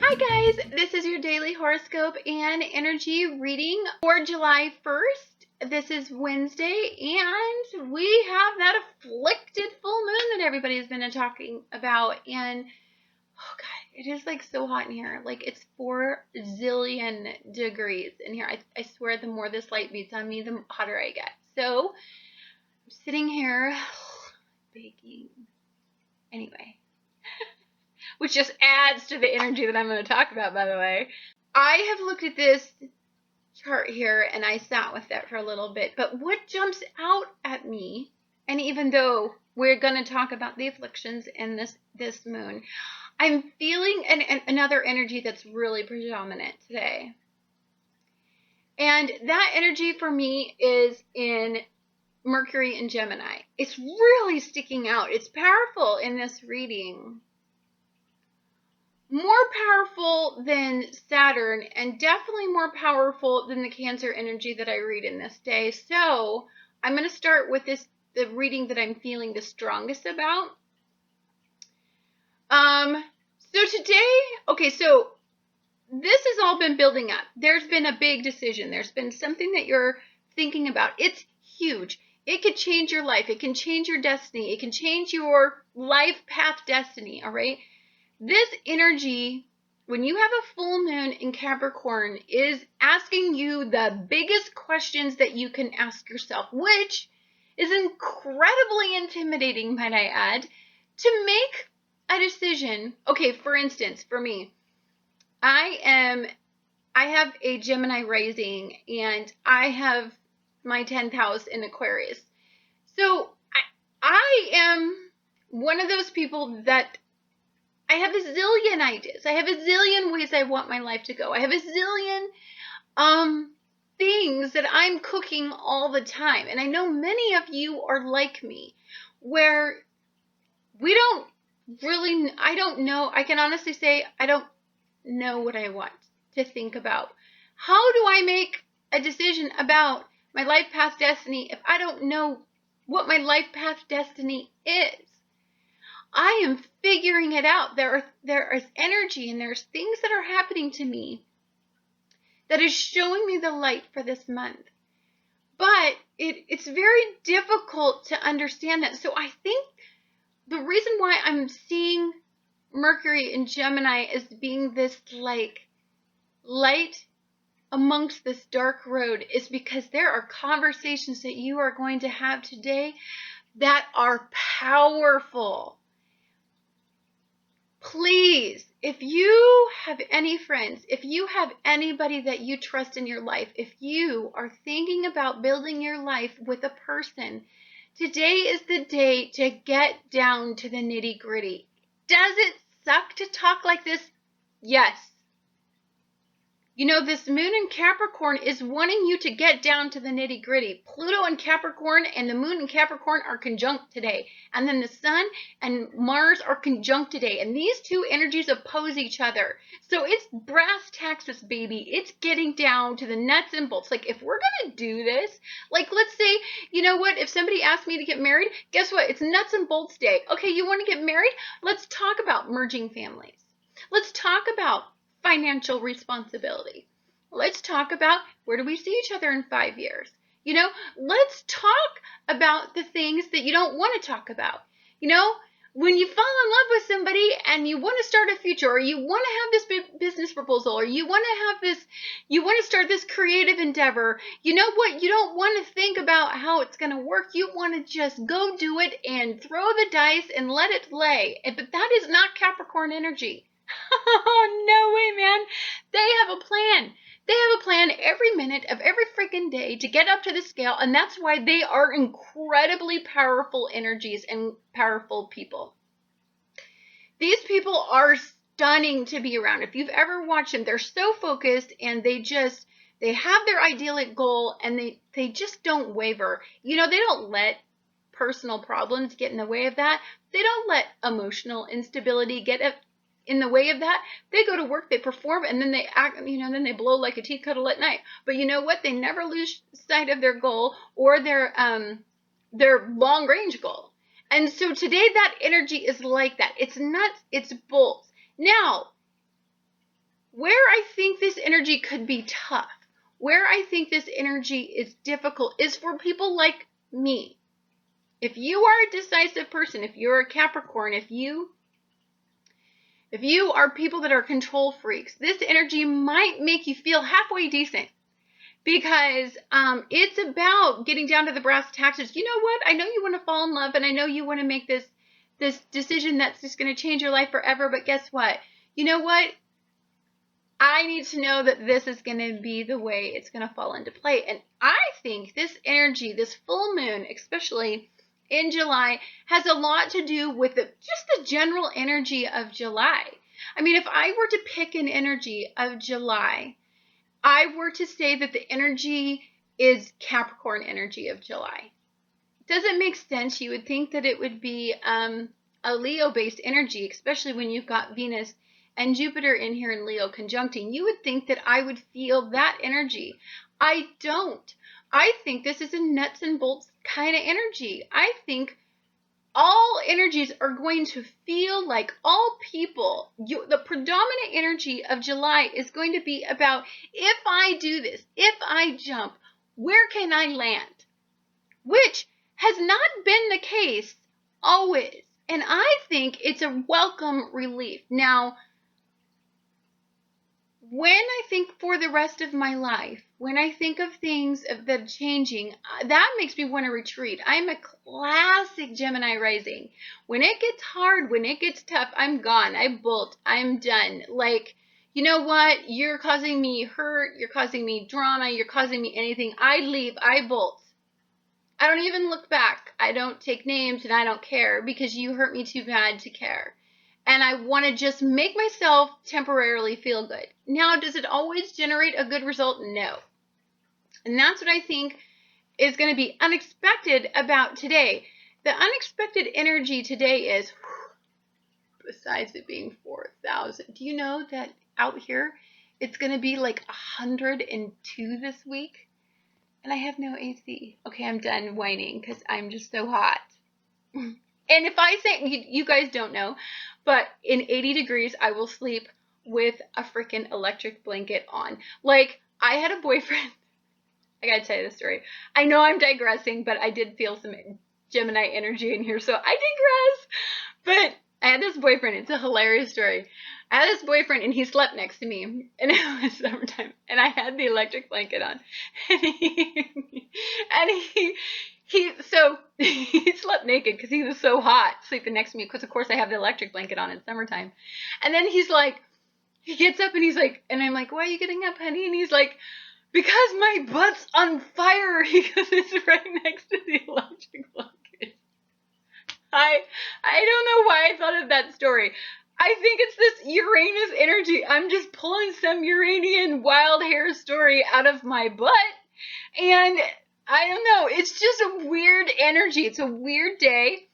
Hi guys, this is your daily horoscope and energy reading for July 1st. This is Wednesday and we have that afflicted full moon that everybody's been talking about, and oh god, it is like so hot in here. Like it's 4 zillion degrees in here. I swear the more this light beats on me, the hotter I get. So I'm sitting here baking. Anyway. Which just adds to the energy that I'm going to talk about, by the way. I have looked at this chart here and I sat with it for a little bit, but what jumps out at me, and even though we're going to talk about the afflictions in this moon, I'm feeling another energy that's really predominant today. And that energy for me is in Mercury and Gemini. It's really sticking out. It's powerful in this reading. More powerful than Saturn, and definitely more powerful than the Cancer energy that I read in this day. So I'm going to start with the reading that I'm feeling the strongest about. So today, okay, so this has all been building up. There's been a big decision. There's been something that you're thinking about. It's huge. It could change your life. It can change your destiny. It can change your life path destiny, all right? This energy, when you have a full moon in Capricorn, is asking you the biggest questions that you can ask yourself, which is incredibly intimidating, might I add, to make a decision. Okay, for instance, for me, I have a Gemini rising and I have my 10th house in Aquarius. So I am one of those people that I have a zillion ideas. I have a zillion ways I want my life to go. I have a zillion things that I'm cooking all the time. And I know many of you are like me, where I don't know. I can honestly say I don't know what I want to think about. How do I make a decision about my life path destiny if I don't know what my life path destiny is? I am figuring it out. There is energy and there's things that are happening to me that is showing me the light for this month. But it's very difficult to understand that. So I think the reason why I'm seeing Mercury in Gemini as being this like light amongst this dark road is because there are conversations that you are going to have today that are powerful. Please, if you have any friends, if you have anybody that you trust in your life, if you are thinking about building your life with a person, today is the day to get down to the nitty-gritty. Does it suck to talk like this? Yes. You know, this moon in Capricorn is wanting you to get down to the nitty-gritty. Pluto and Capricorn and the moon in Capricorn are conjunct today. And then the sun and Mars are conjunct today. And these two energies oppose each other. So it's brass taxes, baby. It's getting down to the nuts and bolts. Like, if we're going to do this, like, let's say, you know what? If somebody asked me to get married, guess what? It's nuts and bolts day. Okay, you want to get married? Let's talk about merging families. Let's talk about financial responsibility. Let's talk about where do we see each other in 5 years. You know, let's talk about the things that you don't want to talk about. You know, when you fall in love with somebody and you want to start a future, or you want to have this business proposal, or you want to start this creative endeavor, you know what? You don't want to think about how it's going to work. You want to just go do it and throw the dice and let it play. But that is not Capricorn energy. Oh, no way, man. They have a plan. They have a plan every minute of every freaking day to get up to the scale, and that's why they are incredibly powerful energies and powerful people. These people are stunning to be around. If you've ever watched them, they're so focused, and they have their idyllic goal, and they just don't waver. You know, they don't let personal problems get in the way of that. They don't let emotional instability get in the way of that. They go to work, they perform, and then they act, you know, then they blow like a tea kettle at night. But you know what? They never lose sight of their goal or their long range goal. And so today that energy is like that. It's nuts, it's bolts. Now, Where I think this energy could be tough, where I think this energy is difficult, is for people like me. If you are a decisive person, if you're a Capricorn, if you are people that are control freaks, this energy might make you feel halfway decent, because it's about getting down to the brass tacks. You know what? I know you want to fall in love, and I know you want to make this decision that's just going to change your life forever, but guess what? You know what? I need to know that this is going to be the way it's going to fall into play. And I think this energy, this full moon, especially in July, has a lot to do with just the general energy of July. I mean, if I were to pick an energy of July, I were to say that the energy is Capricorn energy of July. Does it make sense? You would think that it would be a Leo-based energy, especially when you've got Venus and Jupiter in here in Leo conjuncting. You would think that I would feel that energy. I don't. I think this is a nuts and bolts kind of energy. I think all energies are going to feel like all people. The predominant energy of July is going to be about, if I do this, if I jump, where can I land? Which has not been the case always. And I think it's a welcome relief. Now, when I think for the rest of my life, when I think of things that are changing, that makes me want to retreat. I'm a classic Gemini rising. When it gets hard, when it gets tough, I'm gone. I bolt. I'm done. Like, you know what? You're causing me hurt. You're causing me drama. You're causing me anything. I leave. I bolt. I don't even look back. I don't take names, and I don't care, because you hurt me too bad to care. And I want to just make myself temporarily feel good. Now, does it always generate a good result? No. And that's what I think is going to be unexpected about today. The unexpected energy today is, besides it being 4,000, do you know that out here it's going to be like 102 this week? And I have no AC. Okay, I'm done whining because I'm just so hot. And if I say, you guys don't know, but in 80 degrees, I will sleep with a freaking electric blanket on. Like, I had a boyfriend. I gotta tell you the story. I know I'm digressing, but I did feel some Gemini energy in here, so I digress. But I had this boyfriend. It's a hilarious story. I had this boyfriend, and he slept next to me, and it was summertime, and I had the electric blanket on, and he slept naked because he was so hot sleeping next to me, because of course I have the electric blanket on in summertime. And then he gets up and he's like, and I'm like, why are you getting up, honey? And he's like, because my butt's on fire. He goes, it's right next to the electric blanket. I don't know why I thought of that story. I think it's this Uranus energy. I'm just pulling some Uranian wild hair story out of my butt. And I don't know. It's just a weird energy. It's a weird day.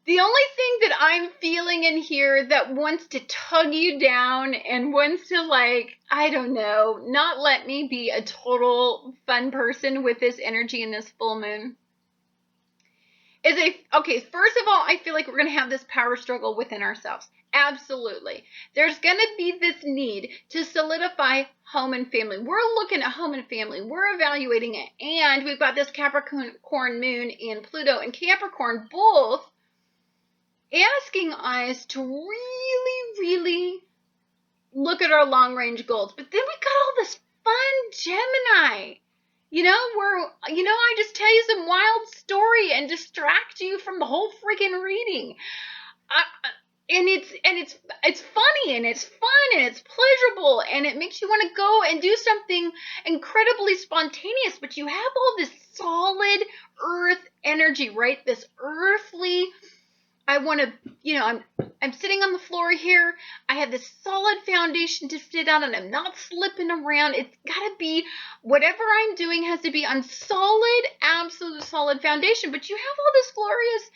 The only thing that I'm feeling in here that wants to tug you down and wants to, like, I don't know, not let me be a total fun person with this energy in this full moon is okay, first of all, I feel like we're going to have this power struggle within ourselves. Absolutely. There's going to be this need to solidify home and family. We're looking at home and family. We're evaluating it. And we've got this Capricorn moon and Pluto and Capricorn both asking us to really, really look at our long-range goals. But then we got all this fun Gemini. I just tell you some wild story and distract you from the whole freaking reading. And it's funny, and it's fun, and it's pleasurable, and it makes you want to go and do something incredibly spontaneous, but you have all this solid earth energy, right? This earthly, I want to, I'm sitting on the floor here. I have this solid foundation to sit on, and I'm not slipping around. It's got to be, whatever I'm doing has to be on solid, absolute solid foundation. But you have all this glorious,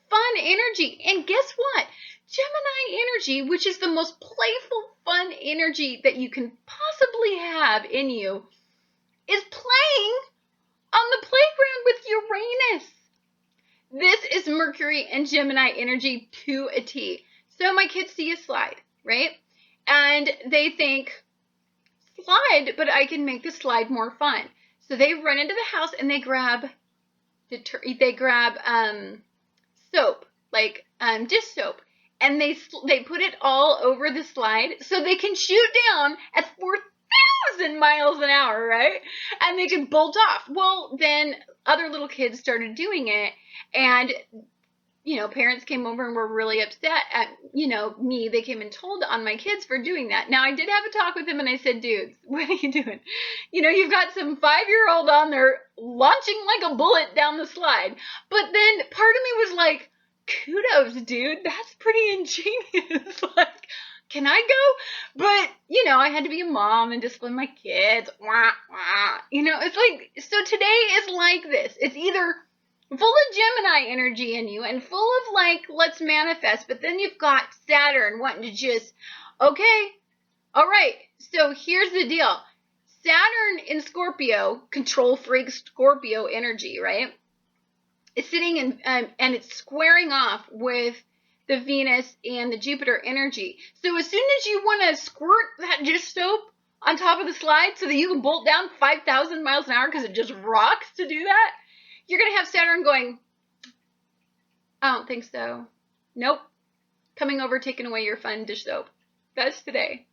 fun energy. And guess what? Gemini energy, which is the most playful, fun energy that you can possibly have in you, is playing on the playground with Uranus. This is Mercury and Gemini energy to a T. So my kids see a slide, right? And they think, slide, but I can make the slide more fun. So they run into the house and they grab soap, like dish soap, and they put it all over the slide so they can shoot down at 4,000 miles an hour, right? And they can bolt off. Well, then other little kids started doing it, and parents came over and were really upset at, me. They came and told on my kids for doing that. Now, I did have a talk with them, and I said, dudes, what are you doing? You've got some 5-year-old on there launching like a bullet down the slide. But then part of me was like, kudos, dude. That's pretty ingenious. Like, can I go? But, I had to be a mom and discipline my kids. Wah, wah. It's like, so today is like this. It's either full of Gemini energy in you and full of like, let's manifest. But then you've got Saturn wanting to just, okay, all right. So here's the deal. Saturn in Scorpio, control freak Scorpio energy, right? It's sitting in, and it's squaring off with the Venus and the Jupiter energy. So as soon as you want to squirt that dish soap on top of the slide so that you can bolt down 5,000 miles an hour because it just rocks to do that, you're going to have Saturn going, I don't think so. Nope. Coming over, taking away your fun dish soap. That's today.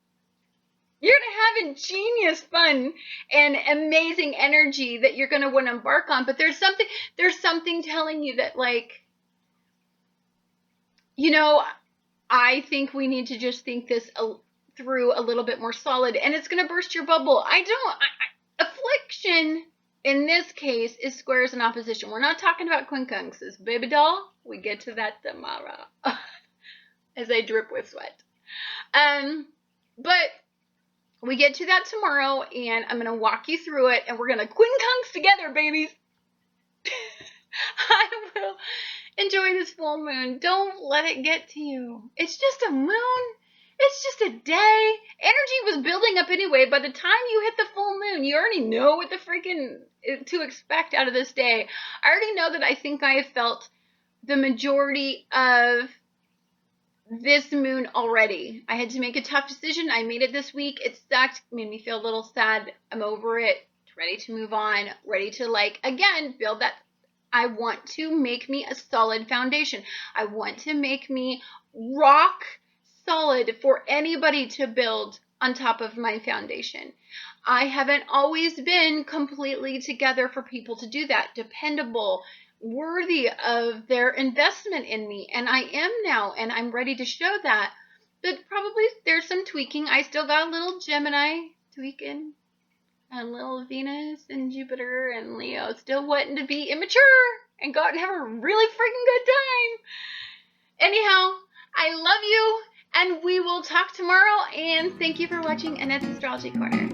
You're going to have ingenious fun and amazing energy that you're going to want to embark on. But there's something telling you that, like, I think we need to just think this through a little bit more solid, and it's going to burst your bubble. Affliction in this case is squares and opposition. We're not talking about quincunxes. Baby doll, we get to that tomorrow as I drip with sweat. But we get to that tomorrow, and I'm going to walk you through it, and we're going to quincunx together, babies. I will enjoy this full moon. Don't let it get to you. It's just a moon. It's just a day. Energy was building up anyway. By the time you hit the full moon, you already know what the freaking to expect out of this day. I already know that I think I have felt the majority of this moon already. I had to make a tough decision. I made it this week. It sucked. Made me feel a little sad. I'm over it. Ready to move on. Ready to, again, build that. I want to make me a solid foundation. I want to make me rock solid for anybody to build on top of my foundation. I haven't always been completely together for people to do that. Dependable, worthy of their investment in me. And I am now, and I'm ready to show that. But probably there's some tweaking. I still got a little Gemini tweaking. A little Venus and Jupiter and Leo still wanting to be immature and go out and have a really freaking good time. Anyhow, I love you, and we will talk tomorrow, and thank you for watching Annette's Astrology Corner.